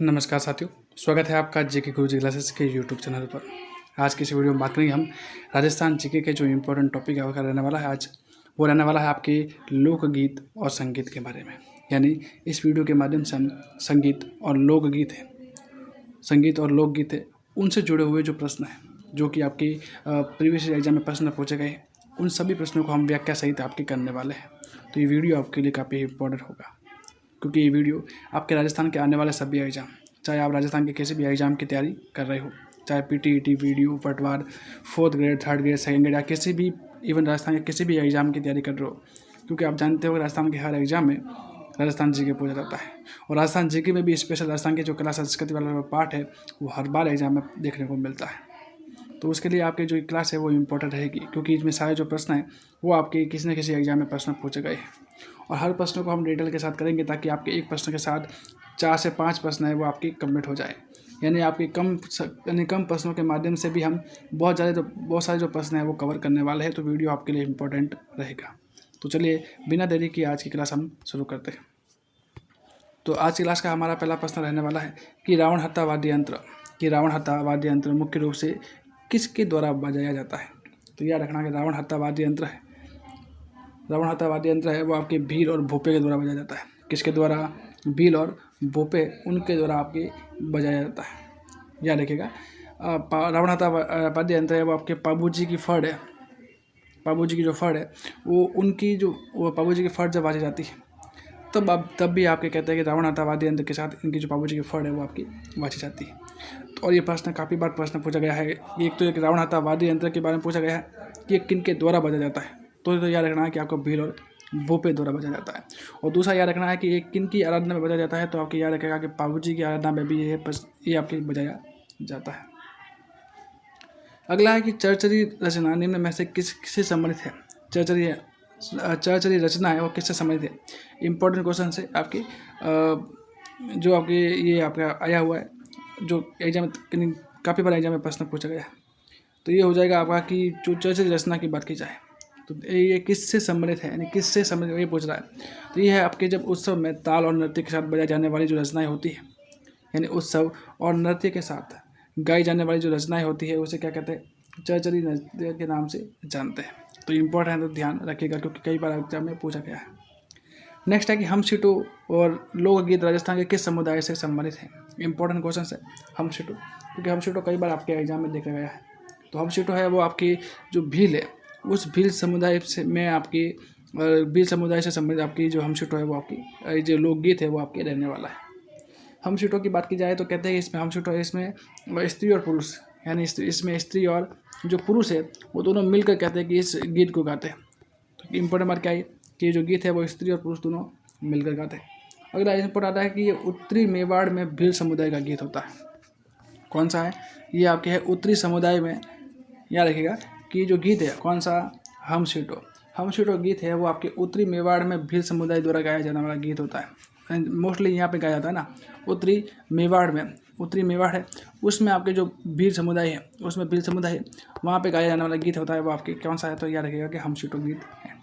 नमस्कार साथियों, स्वागत है आपका जेके गुरुजी क्लासेस के यूट्यूब चैनल पर। आज की इस वीडियो में बात करेंगे हम राजस्थान जीके के जो इम्पोर्टेंट टॉपिक है वो रहने वाला है आज, वो रहने वाला है आपके लोकगीत और संगीत के बारे में। यानी इस वीडियो के माध्यम से हम संगीत और लोकगीत है उनसे जुड़े हुए जो प्रश्न हैं, जो कि आपकी प्रीवियस एग्जाम में प्रश्न पूछे गए हैं, उन सभी प्रश्नों को हम व्याख्या सहित आपके करने वाले हैं। तो ये वीडियो आपके लिए काफ़ी इंपॉर्टेंट होगा, क्योंकि ये वीडियो आपके राजस्थान के आने वाले सभी एग्जाम, चाहे आप राजस्थान के किसी भी एग्जाम की तैयारी कर रहे हो, चाहे पीटीईटी, वीडियो, पटवार, 4th grade, 3rd grade, 2nd grade, या किसी भी इवन राजस्थान के किसी भी एग्जाम की तैयारी कर रहे हो, क्योंकि आप जानते हो कि राजस्थान के हर एग्जाम में राजस्थान जीके पूछा जाता है। और राजस्थान जीके में भी स्पेशल राजस्थान के जो कला संस्कृति वाला पार्ट है वो हर बार एग्जाम में देखने को मिलता है। तो उसके लिए आपकी जो क्लास है वो इम्पोर्टेंट रहेगी, क्योंकि इसमें सारे जो प्रश्न हैं वो आपके किसी न किसी एग्जाम में प्रश्न पूछे गए हैं। और हर प्रश्न को हम डिटेल के साथ करेंगे, ताकि आपके एक प्रश्न के साथ 4 से 5 प्रश्न है वो आपकी कंप्लीट हो जाए। यानी आपके कम प्रश्नों के माध्यम से भी हम बहुत सारे जो प्रश्न हैं वो कवर करने वाले हैं। तो वीडियो आपके लिए इम्पोर्टेंट रहेगा। तो चलिए बिना देरी की आज की क्लास हम शुरू करते हैं। तो आज की क्लास का हमारा पहला प्रश्न रहने वाला है कि रावण हत्था वाद्य यंत्र मुख्य रूप से किसके द्वारा बजाया जाता है। तो याद रखना कि रावण हत्था वाद्य यंत्र है वो आपके भील और भोपे के द्वारा बजाया जाता है। किसके द्वारा? भील और भोपे, उनके द्वारा आपके बजाया जाता है। याद रखिएगा, रावण हत्था वाद्य यंत्र है वो आपके पाबूजी की फड़ है। पाबूजी की जो फड़ है वो पाबूजी की फड़ जब बाजी जाती है तब भी आपके कहते हैं कि रावण हत्था वाद्य यंत्र के साथ इनकी जो पाबूजी की फड़ है वो आपकी बाजी जाती है। तो और ये प्रश्न काफ़ी बार प्रश्न पूछा गया है। एक तो एक रावण हत्था वाद्य यंत्र के बारे में पूछा गया है कि किन के द्वारा बजाया जाता है। तो याद रखना है कि आपको भील और भोपे द्वारा बजाया जाता है। और दूसरा याद रखना है कि एक किन की आराधना में बजाया जाता है। तो आपके याद रखेगा कि पाबूजी की आराधना में भी ये आपके बजाया जाता है। अगला है कि चरचरी रचना निम्न में से किससे संबंधित है। चरचरी रचना है वो किससे संबंधित है। इंपॉर्टेंट क्वेश्चन है आपके, जो आपके ये आपका आया हुआ है, जो एग्जाम में काफ़ी बार एग्जाम में प्रश्न पूछा गया है। तो ये हो जाएगा आपका कि जो चरचरी रचना की बात की जाए तो ये किससे संबंधित है, यानी किससे संबंधित ये पूछ रहा है। तो ये है आपके जब उत्सव में ताल और नृत्य के साथ बजाई जाने वाली जो रचनाएं होती है, यानी उत्सव और नृत्य के साथ गाई जाने वाली जो रचनाएं होती है उसे क्या कहते हैं? चरचरी नृत्य के नाम से जानते हैं। तो इम्पोर्टेंट है, तो ध्यान रखिएगा, क्योंकि कई बार एग्जाम में पूछा गया है। नेक्स्ट है कि हमसिटो और लोकगीत राजस्थान के किस समुदाय से संबंधित है। इंपॉर्टेंट क्वेश्चन है हमसिटो, क्योंकि हमसिटो कई बार आपके एग्जाम में देखा गया है। तो हमसिटो है वो आपकी जो भील है, उस भील समुदाय से में आपकी भील समुदाय से संबंधित आपकी जो हमसिटो है वो आपकी जो लोकगीत है वो आपके रहने वाला है। हमसिटो की बात की जाए तो कहते हैं इसमें हमसिटो है, इसमें स्त्री और पुरुष, यानी इसमें स्त्री और जो पुरुष है वो दोनों मिलकर कहते हैं कि इस गीत को गाते हैं। तो इंपॉर्टेंट बात क्या है कि जो गीत है वो स्त्री और पुरुष दोनों मिलकर गाते हैं। अगला इंपॉर्टेंट आता है कि ये उत्तरी मेवाड़ में भील समुदाय का गीत होता है। कौन सा है? ये आपके है उत्तरी समुदाय में। याद रखिएगा कि जो गीत है कौन सा? हमसिटो गीत है वो आपके उत्तरी मेवाड़ में भील समुदाय द्वारा गाया जाने वाला गीत होता है। मोस्टली यहाँ पे गाया जाता है ना, उत्तरी मेवाड़ है, उसमें आपके जो भील समुदाय है वहाँ पे गाया जाने वाला गीत होता है वो आपके कौन सा है? तो याद रखिएगा कि हमसिटो गीत है।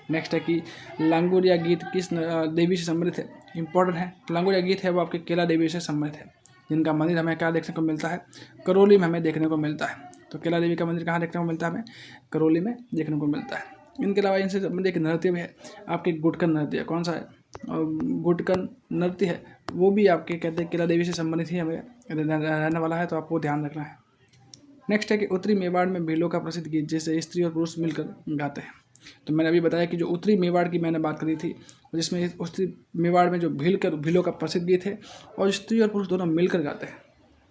नेक्स्ट है कि लांगुरिया गीत किस देवी से संबंधित है। इंपॉर्टेंट है, लांगुरिया गीत है वो आपके केला देवी से संबंधित है, जिनका मंदिर हमें क्या देखने को मिलता है? करौली में हमें देखने को मिलता है। तो केला देवी का मंदिर कहाँ देखने को मिलता है? हमें करौली में देखने को मिलता है। इनके अलावा इनसे संबंधित एक नृत्य भी है आपके गुटकन नृत्य। कौन सा है? गुटकन नृत्य है, वो भी आपके कहते हैं केला देवी से संबंधित ही हमें रहने वाला है। तो आपको ध्यान रखना है। नेक्स्ट है कि उत्तरी मेवाड़ में भीलों का प्रसिद्ध गीत जिसे स्त्री और पुरुष मिलकर गाते हैं। तो मैंने अभी बताया कि जो उत्तरी मेवाड़ की मैंने बात करी थी, जिसमें उत्तरी मेवाड़ में जो भीलों का प्रसिद्ध गीत है और स्त्री और पुरुष दोनों मिलकर गाते हैं,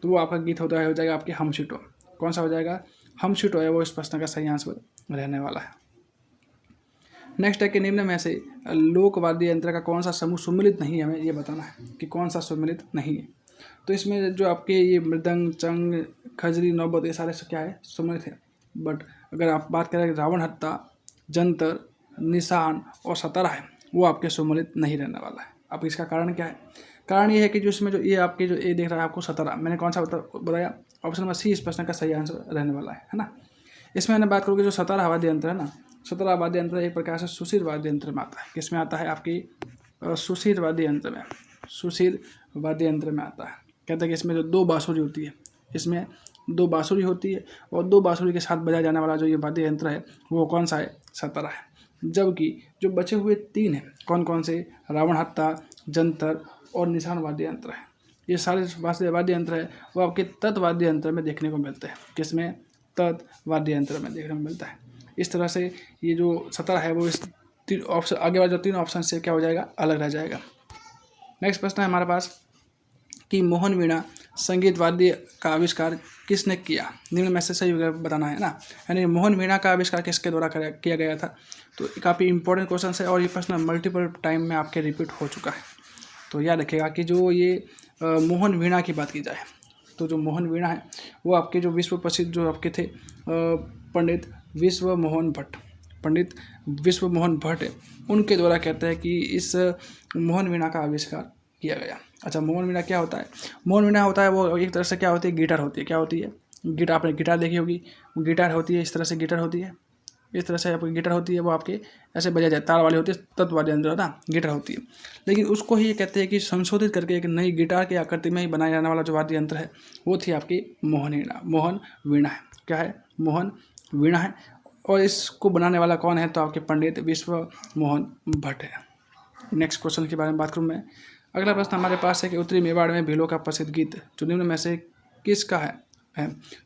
तो वो आपका गीत हो जाएगा आपके हमसिटो। कौन सा हो जाएगा? हमसिटो है वो इस प्रश्न का सही आंसर रहने वाला है। नेक्स्ट है कि निम्न में से लोक वाद्य यंत्र का कौन सा समूह सम्मिलित नहीं है। हमें ये बताना है कि कौन सा सम्मिलित नहीं है। तो इसमें जो आपके ये मृदंग, चंग, खजरी, नौबत, ये सारे क्या है? सम्मिलित है। बट अगर आप बात करें रावण हत्था, जंतर, निशान और सतारा है, वो आपके सम्मिलित नहीं रहने वाला है। अब इसका कारण क्या है? कारण ये है कि जो इसमें जो ये आपके जो ये देख रहा है आपको सतारा, मैंने कौन सा बताया? ऑप्शन नंबर सी इस प्रश्न का सही आंसर रहने वाला है ना। इसमें मैंने बात करूँगी जो सतारा वाद्य यंत्र है ना, सतारा वाद्य यंत्र एक प्रकार से सुशीर वाद्य यंत्र में आता है। किसमें आता है? आपकी सुशीर वाद्य यंत्र में आता है। कहते हैं कि इसमें जो 2 बाँसुरी होती है, इसमें 2 बाँसुरी होती है और 2 बाँसुरी के साथ बजाया जाने वाला जो ये वाद्य यंत्र है वो कौन सा है? सतरा है। जबकि जो बचे हुए 3 हैं, कौन कौन से? रावण हत्था, जंतर और निशान वाद्य यंत्र है। ये सारे वाद्य यंत्र है वो आपके तत् वाद्य यंत्र में देखने को मिलते हैं। किसमें? तत् वाद्य यंत्र में देखने को मिलता है। इस तरह से ये जो सतरा है वो इस 3 ऑप्शन, आगे वाले जो 3 ऑप्शन से क्या हो जाएगा? अलग रह जाएगा। नेक्स्ट प्रश्न है हमारे पास कि मोहन वीणा संगीत वाद्य का आविष्कार किसने किया? निम्न में से सही बताना है ना, यानी मोहन वीणा का आविष्कार किसके द्वारा किया गया था? तो काफ़ी इंपॉर्टेंट क्वेश्चन है और ये प्रश्न मल्टीपल टाइम में आपके रिपीट हो चुका है। तो याद रखिएगा कि जो ये मोहन वीणा की बात की जाए तो जो मोहन वीणा है वो आपके जो विश्व प्रसिद्ध जो आपके थे पंडित विश्व मोहन भट्ट है, उनके द्वारा कहते हैं कि इस मोहन वीणा का आविष्कार किया गया। अच्छा, मोहन वीणा क्या होता है? मोहन वीणा होता है वो एक तरह से क्या होती है? गिटार होती है। क्या होती है? गिटार। आपने गिटार देखी होगी, वो गिटार होती है, इस तरह से गिटार होती है, इस तरह से आपकी गिटार होती है, वो आपके ऐसे बजाया जाए, तार वाली होती है, तत्व वाद्य यंत्र ना गिटार होती है। लेकिन उसको ही ये कहते हैं कि संशोधित करके एक नई गिटार की आकृति में ही बनाया जाने वाला जो वाद्य यंत्र है वो थी आपकी मोहन वीणा है। क्या है? मोहन वीणा है। और इसको बनाने वाला कौन है? तो आपके पंडित विश्व मोहन भट्ट है। नेक्स्ट क्वेश्चन के बारे में बात करूँ मैं। अगला प्रश्न हमारे पास है कि उत्तरी मेवाड़ में भीलों का प्रसिद्ध गीत जो निम्न में से किसका है?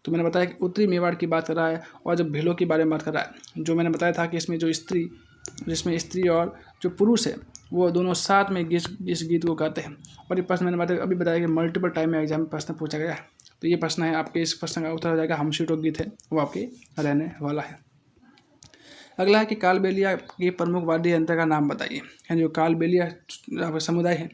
तो मैंने बताया कि उत्तरी मेवाड़ की बात कर रहा है और जब भीलों के बारे में बात कर रहा है, जो मैंने बताया था कि इसमें जिसमें स्त्री और जो पुरुष है वो दोनों साथ में इस गीत को गाते हैं। और ये प्रश्न मैंने अभी बताया कि मल्टीपल टाइम में एग्जाम में प्रश्न पूछा गया है। तो ये प्रश्न है आपके, इस प्रश्न का उत्तर हो जाएगा हम सीटों गीत है वो आपके रहने वाला है। अगला है कि कालबेलिया के प्रमुख वाद्य यंत्र का नाम बताइए। यानी जो कालबेलिया समुदाय है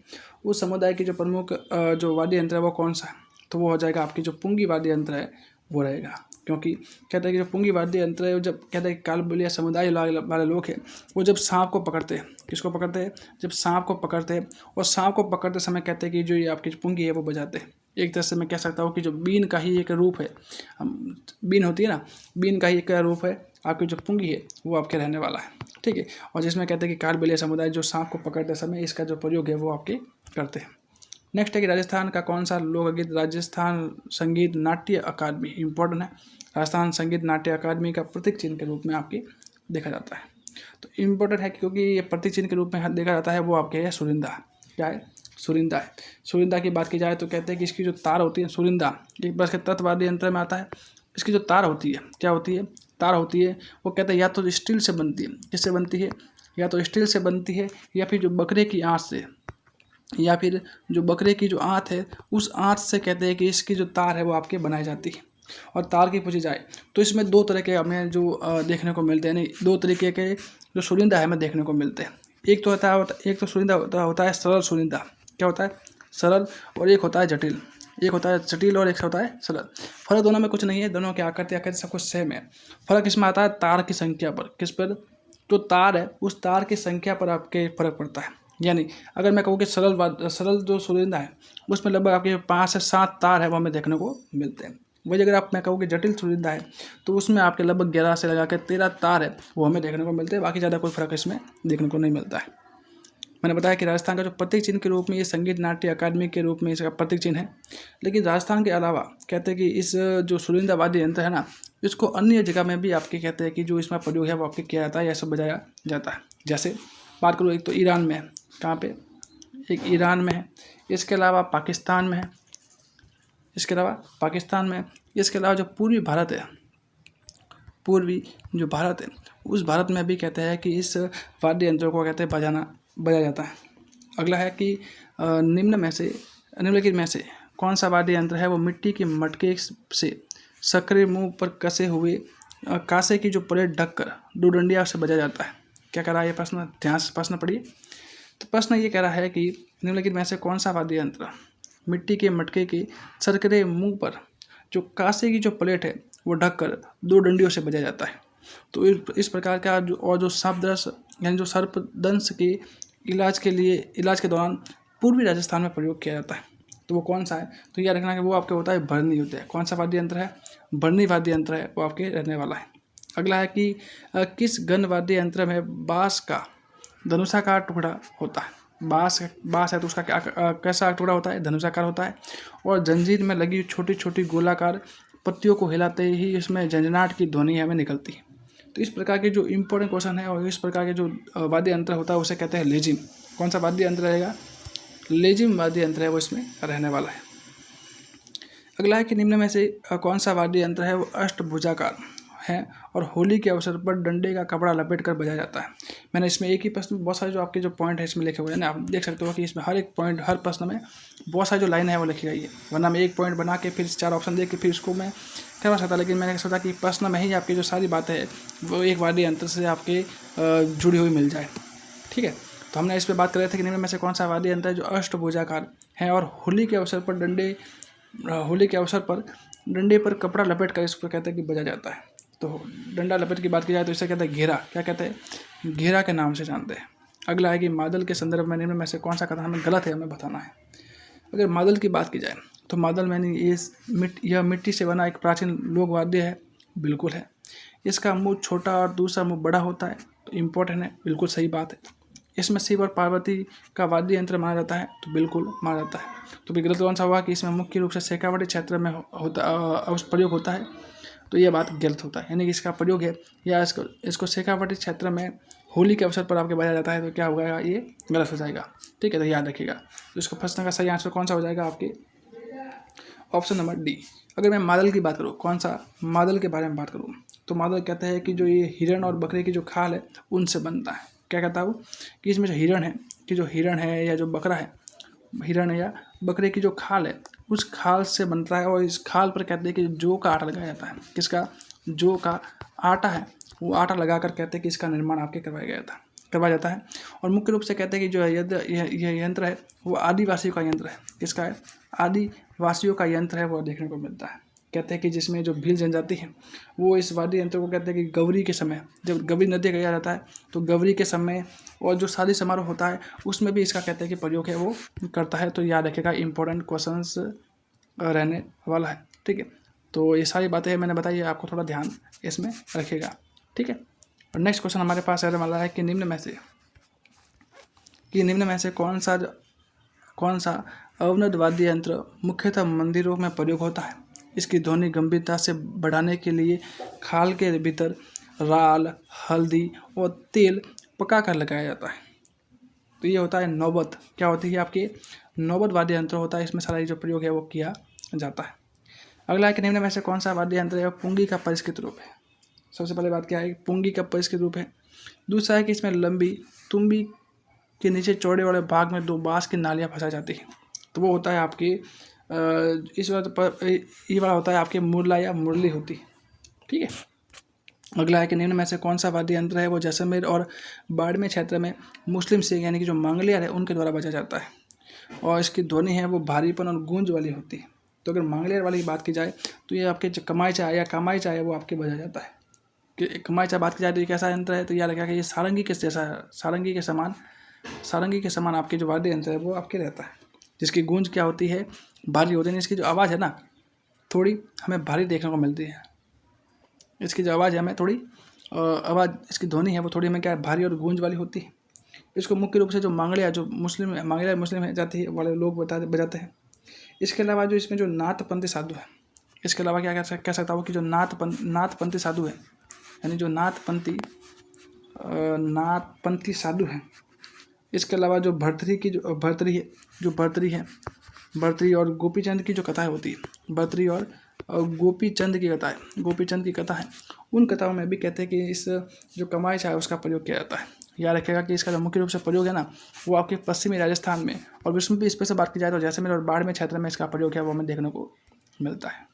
उस समुदाय की जो प्रमुख जो वाद्य यंत्र है वो कौन सा है? तो वो हो जाएगा आपकी जो पुंगी वाद्य यंत्र है वो रहेगा। क्योंकि कहते हैं कि जो पुंगी वाद्य यंत्र है जब कहते हैं कि कालबेलिया समुदाय वाले लोग हैं वो जब सांप को पकड़ते हैं, किसको पकड़ते हैं? जब सांप को पकड़ते हैं और सांप को पकड़ते समय कहते हैं कि जो ये आपकी जो पुंगी है वो बजाते हैं। एक तरह से मैं कह सकता हूँ कि जो बीन का ही एक रूप है, बीन होती है ना, बीन का ही एक रूप है आपकी जो पुंगी है वो आपके रहने वाला है। ठीक है। और जिसमें कहते हैं कि कालबेलिया समुदाय जो सांप को पकड़ते समय इसका जो प्रयोग है वो आपके करते हैं। नेक्स्ट है कि राजस्थान का कौन सा लोकगीत राजस्थान संगीत नाट्य अकादमी, इंपॉर्टेंट है, राजस्थान संगीत नाट्य अकादमी का प्रतीक चिन्ह के रूप में आपके देखा जाता है। तो इम्पोर्टेंट है क्योंकि ये प्रतीक चिन्ह के रूप में देखा जाता है वो आपके है सुरिंदा। क्या है? सुरिंदा है। सुरिंदा की बात की जाए तो कहते हैं कि इसकी जो तार होती है सुरिंदा एक बस के तत्व वाद्य यंत्र में आता है। इसकी जो तार होती है क्या होती है? तार होती है वो कहते हैं या तो स्टील से बनती है, किससे बनती है? या तो स्टील से बनती है या फिर जो बकरे की आँत से, या फिर जो बकरे की जो आँत है उस आँत से कहते हैं कि इसकी जो तार है वो आपके बनाई जाती है। और तार की पूछी जाए तो इसमें 2 तरह के हमें जो देखने को मिलते हैं, यानी 2 तरीके के जो सुरिंदा है हमें देखने को मिलते हैं। एक तो सुरिंदा होता है सरल सुरिंदा। क्या होता है? सरल। और एक होता है जटिल। एक होता है जटिल और एक होता है सरल। फर्क दोनों में कुछ नहीं है, दोनों की आकृति सब कुछ सेम है। फर्क इसमें आता है तार की संख्या पर। किस पर? जो तार है उस तार की संख्या पर आपके फर्क पड़ता है। यानी अगर मैं कहूँ कि सरल जो सुरिंदा है उसमें लगभग आपके 5 से 7 तार है वो हमें देखने को मिलते हैं। वही अगर मैं कहूँ कि जटिल सुरिंदा है तो उसमें आपके लगभग 11 से लगा के 13 तार है वो हमें देखने को मिलते हैं। बाकी ज़्यादा कोई फर्क इसमें देखने को नहीं मिलता है। मैंने बताया कि राजस्थान का जो प्रतीक चिन्ह के रूप में ये संगीत नाट्य अकादमी के रूप में इसका प्रतीक चिन्ह है। लेकिन राजस्थान के अलावा कहते हैं कि इस जो सुरिंदा वाद्य यंत्र है ना इसको अन्य जगह में भी आपके कहते हैं कि जो इसमें प्रयोग है वो आपके किया जाता है या सब बजाया जाता है। जैसे बात करूँ एक तो ईरान में है, कहाँ पे? एक ईरान में है, इसके अलावा पाकिस्तान में है, इसके अलावा जो पूर्वी जो भारत है उस भारत में भी कहते हैं कि इस वाद्य यंत्रों को कहते हैं बजाया जाता है। अगला है कि निम्नलिखित में से कौन सा वाद्य यंत्र है वो मिट्टी के मटके से सक्रिय मुंह पर कसे हुए कांसे की जो प्लेट ढककर 2 डंडिया से बजाया जाता है। क्या कह रहा है ये प्रश्न? ध्यान से प्रश्न पढ़िए। तो प्रश्न ये कह रहा है कि निम्नलिखित में से कौन सा वाद्य यंत्र मिट्टी के मटके के सरकरे मुंह पर जो कांसे की जो प्लेट है वो ढककर 2 डंडियों से बजाया जाता है। तो इस प्रकार का जो सर्पदंश यानी जो सर्पदंश के इलाज के दौरान पूर्वी राजस्थान में प्रयोग किया जाता है। तो वो कौन सा है? तो याद रखना कि वो आपके होता है भरनी होता है। कौन सा वाद्य यंत्र है? भरनी वाद्य यंत्र है वो आपके रहने वाला है। अगला है कि किस गण वाद्य यंत्र में बाँस का धनुषाकार टुकड़ा होता है? बाँस है तो उसका कैसा टुकड़ा होता है, धनुषाकार होता है। और जंजीर में लगी छोटी छोटी गोलाकार पत्तियों को हिलाते ही इसमें झंझनाहट की ध्वनि हमें निकलती है। तो इस प्रकार के जो इम्पोर्टेंट क्वेश्चन है और इस प्रकार के जो वाद्य यंत्र होता है उसे कहते हैं लेजिम। कौन सा वाद्य यंत्र रहेगा? लेजिम वाद्य यंत्र है वो इसमें रहने वाला है। अगला है कि निम्न में से कौन सा वाद्य यंत्र है वो अष्टभुजाकार है और होली के अवसर पर डंडे का कपड़ा लपेट कर बजाया जाता है। मैंने इसमें एक ही प्रश्न में बहुत सारे जो आपके जो पॉइंट है इसमें लिखे हुए हैं ना, आप देख सकते हो कि इसमें हर एक पॉइंट, हर प्रश्न में बहुत सारी जो लाइन है वो लिखी गई है। वरना मैं एक पॉइंट बना के फिर 4 ऑप्शन दे के फिर उसको मैं करवा सकता, लेकिन मैंने सोचा कि प्रश्न में ही आपकी जो सारी बातें हैं वो एक वाद्य यंत्र से आपके जुड़ी हुई मिल जाए। ठीक है, तो हमने इस पर बात कर रहे थे कि निम्न में से कौन सा वाद्य यंत्र है जो अष्टभुजाकार है और होली के अवसर पर डंडे पर कपड़ा लपेट कर इसको कहते हैं कि बजा जाता है। तो डंडा लपेट की बात की जाए तो इसे कहते हैं घेरा। क्या कहते हैं? घेरा के नाम से जानते हैं। अगला है कि मादल के संदर्भ में निम्न में से कौन सा कथन हमें गलत है, हमें बताना है। अगर मादल की बात की जाए तो मादल मैंने यह मिट्टी से बना एक प्राचीन लोक वाद्य है। बिल्कुल है। इसका मुँह छोटा और दूसरा मुँह बड़ा होता है, तो इम्पोर्टेंट है, बिल्कुल सही बात है। इसमें शिव और पार्वती का वाद्य यंत्र माना जाता है, तो बिल्कुल माना जाता है। तो विकल्प कौन सा हुआ कि इसमें मुख्य रूप से शेखावाटी क्षेत्र में प्रयोग होता है, तो यह बात गलत होता है। यानी कि इसका प्रयोग है या इसको शेखावाटी क्षेत्र में होली के अवसर पर आपके बजाया जाता है, तो क्या होगा? ये गलत हो जाएगा। ठीक है, तो याद रखिएगा। तो इसको प्रश्न का सही आंसर कौन सा हो जाएगा? आपके ऑप्शन नंबर डी। अगर मैं मादल की बात करूँ, कौन सा मादल के बारे में बात करूँ, तो मादल कहते हैं कि जो ये हिरण और बकरे की जो खाल है उनसे बनता है। क्या कहता है वो? कि इसमें जो हिरण है या जो बकरा है, हिरण या बकरे की जो खाल है उस खाल से बनता है। और इस खाल पर कहते हैं कि जौ का आटा लगाया जाता है। किसका? जौ का आटा है, वो आटा लगाकर कहते हैं कि इसका निर्माण आपके करवाया जाता है। और मुख्य रूप से कहते हैं कि जो यह यंत्र है वो आदिवासियों का यंत्र है। किसका है? आदिवासियों का यंत्र है, वो देखने को मिलता है। कहते हैं कि जिसमें जो भील जनजाति है वो इस वाद्य यंत्र को कहते हैं कि गौरी के समय, जब गौरी नदी गया जाता है तो गौरी के समय और जो शादी समारोह होता है उसमें भी इसका कहते हैं कि प्रयोग है वो करता है। तो याद रखेगा, इंपॉर्टेंट क्वेश्चंस रहने वाला है। ठीक है, तो ये सारी बातें मैंने बताई, आपको थोड़ा ध्यान इसमें रखिएगा। ठीक है, और नेक्स्ट क्वेश्चन हमारे पास रहने वाला है कि निम्न में से कौन सा अवनद वाद्य यंत्र मुख्यतः मंदिरों में प्रयोग होता है? इसकी ध्वनि गंभीरता से बढ़ाने के लिए खाल के भीतर राल, हल्दी और तेल पका कर लगाया जाता है। तो ये होता है नौबत। क्या होती है? आपकी नौबत वाद्य यंत्र होता है। इसमें सारा जो प्रयोग है वो किया जाता है। अगला है कि निम्न में से कौन सा वाद्य यंत्र है पुंगी का परिष्कृत रूप है? सबसे पहले बात क्या है? पुंगी का परिष्कृत रूप है। दूसरा है कि इसमें लंबी तुम्बी के नीचे चौड़े वाले भाग में 2 बाँस की नालियाँ फंसाई जाती हैं, तो वो होता है आपकी ये वाला होता है आपके मुरला या मुरली होती है। ठीक है, अगला है कि निम्न में से कौन सा वाद्य यंत्र है वो जैसलमेर और बाड़मेर क्षेत्र में मुस्लिम सिख यानी कि जो मंगलियार है उनके द्वारा बजाया जाता है और इसकी ध्वनि है वो भारीपन और गूंज वाली होती है। तो अगर मंगलियार वाली बात की जाए तो ये आपके जो कमाई चाय या कामाई चाय है वो आपके बजाया जाता है। कि कमाई चाय बात की जाए तो ये कैसा यंत्र है? तो याद रखिएगा कि ये सारंगी के जैसा है, सारंगी के समान आपके जो वाद्य यंत्र है वो आपके रहता है, जिसकी गूंज क्या होती है? भारी होती है। इसकी जो आवाज़ है ना थोड़ी हमें भारी देखने को मिलती है। इसकी जो आवाज़ है हमें थोड़ी आवाज़, इसकी ध्वनि है वो थोड़ी हमें क्या है? भारी और गूंज वाली होती है। इसको मुख्य रूप से जो मंगलिया मुस्लिम है जाति वाले लोग बजाते हैं। इसके अलावा जो इसमें जो नाथपंथी साधु है, इसके अलावा क्या कह सकता हूँ कि जो नाथपंथी साधु है, यानी जो नाथपंथी साधु है। इसके अलावा जो भर्तरी और गोपीचंद की जो कथाएं होती है, भर्तरी और गोपीचंद की कथा है, उन कथाओं में भी कहते हैं कि इस जो कमाई चाय उसका प्रयोग किया जाता है। याद रखिएगा कि इसका जो मुख्य रूप से प्रयोग है ना वो आपके पश्चिमी राजस्थान में और विश्व में भी स्पेशल बात की जाए तो जैसलमेर और बाड़मेर क्षेत्र में इसका प्रयोग है वो हमें देखने को मिलता है।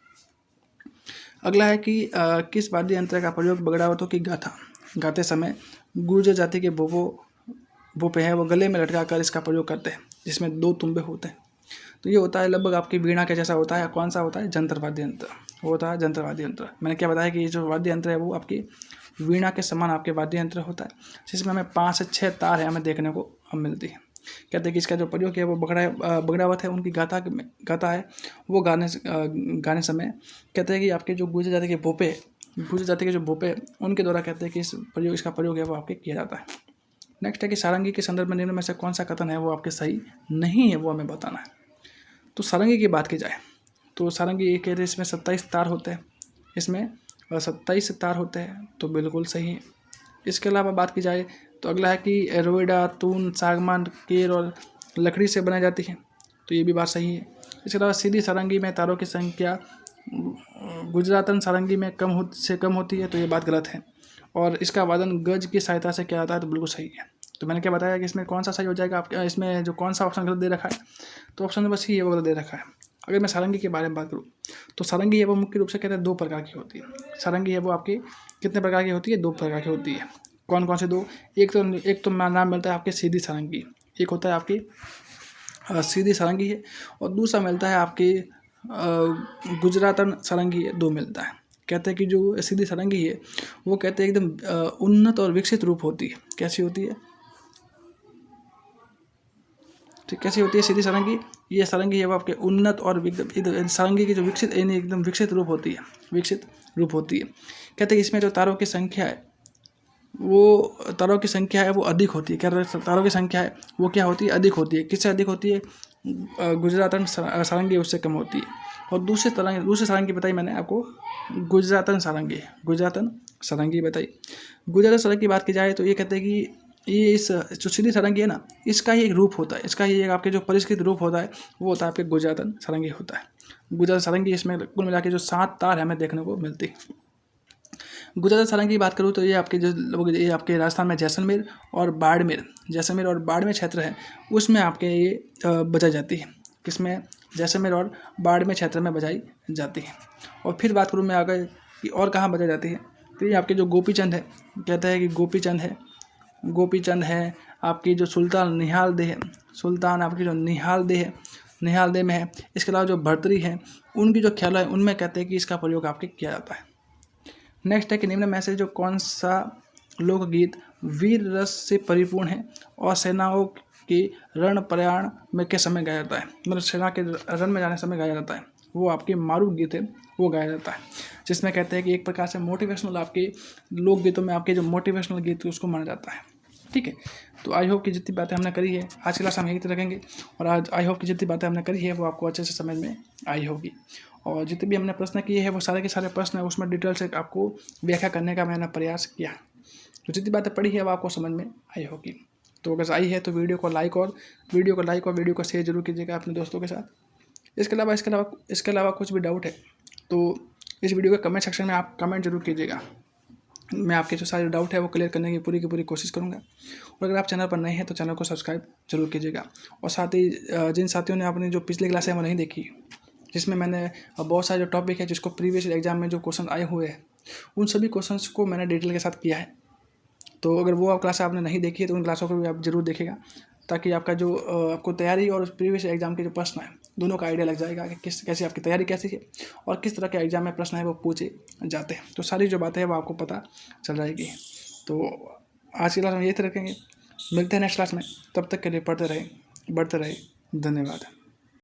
अगला है कि किस वाद्य यंत्र का प्रयोग बगड़ावतों की गाथा गाते समय गुर्जर जाति के भोपे हैं वो गले में लटका कर इसका प्रयोग करते हैं, जिसमें 2 तुम्बे होते हैं। तो ये होता है लगभग आपकी वीणा के जैसा होता है। कौन सा होता है? जंतर वाद्य यंत्र। वो होता है जंतर वाद्य यंत्र। मैंने क्या बताया कि ये जो वाद्य यंत्र है वो आपकी वीणा के समान आपके वाद्य यंत्र होता है, जिसमें हमें 5 से 6 तार है हमें देखने को मिलती है। कहते हैं कि इसका जो प्रयोग है वो बगड़ावत है उनकी गाता है वो गाने समय कहते हैं कि आपके जो गुर्जर जाति के जो भोपे उनके द्वारा कहते हैं कि इसका प्रयोग है वो आपके किया जाता है। नेक्स्ट है कि सारंगी के संदर्भ में निम्न में से कौन सा कथन है वो आपके सही नहीं है, वो हमें बताना है। तो सारंगी की बात की जाए तो सारंगी ये कहते हैं इसमें 27 तार होते हैं, इसमें 27 तार होते हैं, तो बिल्कुल सही है। इसके अलावा बात की जाए तो अगला है कि रोइडा, तून, सागमान, केर और लकड़ी से बनाई जाती है, तो ये भी बात सही है। इसके अलावा सीधी सारंगी में तारों की संख्या गुजरातन सारंगी में कम होती है, तो ये बात गलत है। और इसका वादन गज की सहायता से किया जाता है, तो बिल्कुल सही है। तो मैंने क्या बताया कि इसमें कौन सा सही हो जाएगा आपके, इसमें जो कौन सा ऑप्शन गलत दे रखा है, तो ऑप्शन नंबर सी ये गलत दे रखा है। अगर मैं सारंगी के बारे में बात करूँ तो सारंगी है वो मुख्य रूप से कहते हैं 2 प्रकार की होती है। सारंगी है वो आपकी कितने प्रकार की होती है? 2 प्रकार की होती है। कौन कौन से 2? एक तो नाम मिलता है आपके सीधी सारंगी, एक होता है आपकी सीधी सारंगी है, और दूसरा मिलता है आपकी गुजरातन सारंगी है, 2 मिलता है। कहते हैं कि जो सीधी सारंगी है वो कहते हैं एकदम उन्नत और विकसित रूप होती है। कैसी होती है? ठीक, कैसी होती है सीधी सारंगी? ये सारंगी है वो आपके उन्नत और सारंगी की जो विकसित यानी एकदम विकसित रूप होती है, विकसित रूप होती है। कहते हैं इसमें जो तारों की संख्या है वो अधिक होती है। क्या तारों की संख्या है वो क्या होती है? अधिक होती है। किससे अधिक होती है? गुजरातन सारंगी उससे कम होती है। और दूसरी सारंगी बताई मैंने आपको, गुजरातन सारंगी बताई। गुजरातन सारंगी की बात की जाए तो ये कहते हैं कि ये इस जो सीधी सारंगी है ना, इसका ही एक रूप होता है, इसका ही एक आपके जो परिष्कृत रूप होता है वो होता है आपके गुजरातन सारंगी होता है। गुजरातन सारंगी इसमें कुल मिला के जो 7 तार हमें देखने को मिलती है। गुजरात सारंगी की बात करूँ तो ये आपके राजस्थान में जैसलमेर और बाड़मेर क्षेत्र है, उसमें आपके ये बजाई जाती है। किसमें? जैसलमेर और बाड़मेर क्षेत्र में बजाई जाती है। और फिर बात करूँ मैं आगे कि और कहाँ बजाई जाती है, तो ये आपके जो गोपीचंद है, कहते हैं कि गोपीचंद है आपकी जो सुल्तान आपकी जो निहाल दे में है। इसके अलावा जो भर्तरी है उनकी जो ख्याल है उनमें कहते हैं कि इसका प्रयोग आपके किया जाता है। नेक्स्ट है कि निम्न में से जो कौन सा लोकगीत वीर रस से परिपूर्ण है और सेनाओं की रण प्रयाण में के समय गाया जाता है, मतलब सेना के रण में जाने समय गाया जाता है, वो आपके मारू गीत है वो गाया जाता है, जिसमें कहते हैं कि एक प्रकार से मोटिवेशनल आपके लोकगीतों में आपके जो मोटिवेशनल गीत उसको माना जाता है। ठीक है, तो आई होप कि जितनी बातें हमने करी है आज की क्लास हम यही तो रखेंगे, और आज आई होप कि जितनी बातें हमने करी है वो आपको अच्छे से समझ में आई होगी। और जितने भी हमने प्रश्न किए हैं वो सारे के सारे प्रश्न है उसमें डिटेल से आपको व्याख्या करने का मैंने प्रयास किया, तो जितनी बातें पढ़ी है वो आपको समझ में आई होगी। तो अगर आई है तो वीडियो को लाइक और वीडियो को शेयर जरूर कीजिएगा अपने दोस्तों के साथ। इसके अलावा कुछ भी डाउट है तो इस वीडियो के कमेंट सेक्शन में आप कमेंट जरूर कीजिएगा, मैं आपके जो सारे डाउट है वो क्लियर करने की पूरी कोशिश करूँगा। और अगर आप चैनल पर नए हैं तो चैनल को सब्सक्राइब जरूर कीजिएगा। और साथ ही जिन साथियों ने अपनी जो पिछली क्लास है वो नहीं देखी, जिसमें मैंने बहुत सारे जो टॉपिक है जिसको प्रीवियस एग्जाम में जो क्वेश्चन आए हुए हैं उन सभी क्वेश्चंस को मैंने डिटेल के साथ किया है, तो अगर वो क्लास आपने नहीं देखी है तो उन क्लासों को भी आप जरूर देखिएगा, ताकि आपका जो आपको तैयारी और प्रीवियस एग्जाम के जो प्रश्न है दोनों का आइडिया लग जाएगा कि कैसी आपकी तैयारी कैसी है और किस तरह के एग्जाम में प्रश्न है वो पूछे जाते हैं, तो सारी जो बातें हैं वो आपको पता चल जाएगी। तो आज की क्लास में यही रखेंगे, मिलते हैं नेक्स्ट क्लास में, तब तक के लिए पढ़ते रहें बढ़ते रहें, धन्यवाद।